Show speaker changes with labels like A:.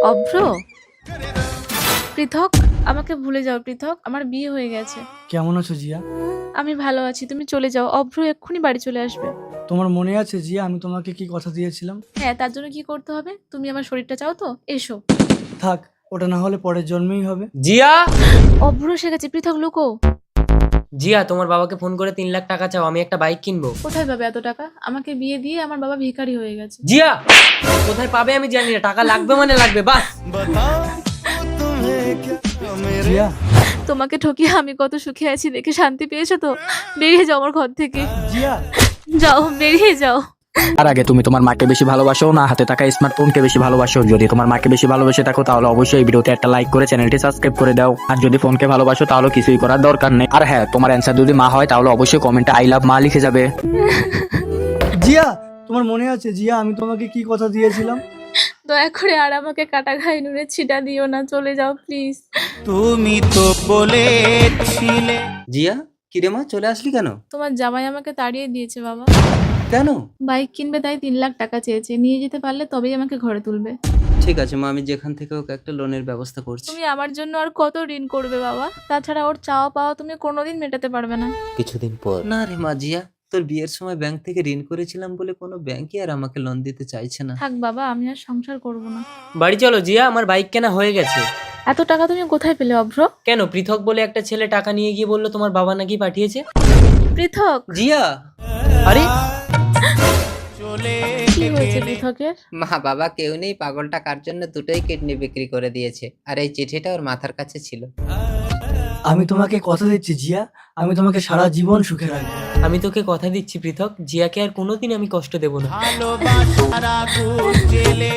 A: অভ্র, পৃথক, আমাকে ভুলে যাও পৃথক, আমার বিয়ে হয়ে গেছে।
B: কেমন আছো জিয়া?
A: আমি ভালো আছি, তুমি চলে যাও। অভ্র এক্ষুনি বাড়ি চলে আসবে।
B: তোমার মনে আছে জিয়া আমি তোমাকে কি কথা দিয়েছিলাম?
A: হ্যাঁ, তার জন্য কি করতে হবে? তুমি আমার শরীরটা চাও তো? এসো।
B: থাক, ওটা না হলে পরের জন্মেই হবে।
C: জিয়া,
A: অভ্র এসে গেছে, পৃথক লুকো।
C: জিয়া তোমার বাবাকে ফোন করে 3 লাখ টাকা চাও, আমি একটা বাইক কিনবো।
A: কোথায় পাবে এত টাকা? আমাকে বিয়ে দিয়ে আমার বাবা ভিখারি হয়ে গেছে।
C: জিয়া, কোথায় পাবে আমি জানি না, টাকা লাগবে মানে লাগবে, বাস।
B: জিয়া,
A: তোমাকে ঠকিয়ে আমি কত সুখে আছি দেখে শান্তি পেয়েছো তো? বেরিয়ে যাও আমার ঘর থেকে।
B: জিয়া।
A: যাও, বেরিয়ে যাও।
D: তার আগে তুমি তোমার মাকে বেশি ভালোবাসো না হাতে থাকা স্মার্টফোনকে বেশি ভালোবাসো? যদি তোমার মাকে বেশি ভালোবেসে থাকো তাহলে অবশ্যই এই ভিডিওতে একটা লাইক করে চ্যানেলটি সাবস্ক্রাইব করে দাও। আর যদি ফোনকে ভালোবাসো তাহলে কিছুই করার দরকার নেই। আর হ্যাঁ, তোমার অ্যান্সার যদি মা হয় তাহলে অবশ্যই কমেন্টে আই লাভ মা লিখে যাবে।
B: জিয়া, তোমার মনে আছে জিয়া আমি তোমাকে কি কথা দিয়েছিলাম?
A: দয়া করে আর আমাকে কাটা ঘায়ে নুনের ছিটা দিও না, চলে যাও প্লিজ।
E: তুমি তো বলেছিলে।
F: জিয়া, কিরে মা, চলে আসলি কেন?
A: তোমার জামাই আমাকে তাড়িয়ে দিয়েছে বাবা।
F: কেন?
A: বাইক কিনবে তাই 3 লাখ টাকা চেয়েছে, নিয়ে যেতে পারলে তবেই আমাকে ঘরে তুলবে।
F: ঠিক আছে মা, আমি যেখান থেকে ওকে একটা লোনের ব্যবস্থা করছি।
A: তুমি আমার জন্য আর কত ঋণ করবে বাবা? তাছাড়া ওর চাওয়া পাওয়া তুমি কোনোদিন মেটাতে পারবে না।
F: কিছুদিন পর। না রে মা, জিয়া তোর বিয়ের সময় ব্যাংক থেকে ঋণ করেছিলাম বলে কোনো ব্যাংকই আর আমাকে লোন দিতে চাইছে না।
A: থাক বাবা, আমি আর সংসার করব না।
C: বাড়ি চলো জিয়া, আমার বাইক কেনা হয়ে গেছে।
A: এত টাকা তুমি কোথায় পেলে অভ্র?
C: কেন, পৃথক বলে একটা ছেলে টাকা নিয়ে গিয়ে বললো তোমার বাবা নাকি পাঠিয়েছে।
A: পৃথক?
F: জিয়া,
C: আরে
A: কি হয়েছে পৃথকের?
G: মা বাবা কেউ নেই, পাগলটা কার জন্য দুটোই কিডনি বিক্রি করে দিয়েছে, আর এই চিঠিটা ওর মাথার কাছে ছিল।
B: আমি তোমাকে কথা দিচ্ছি জিয়া, আমি তোমাকে সারা জীবন সুখে রাখবো।
C: আমি তোকে কথা দিচ্ছি পৃথক, জিয়াকে আর কোনোদিন আমি কষ্ট দেব না।
E: ভালোবাসার আগুন জ্বেলে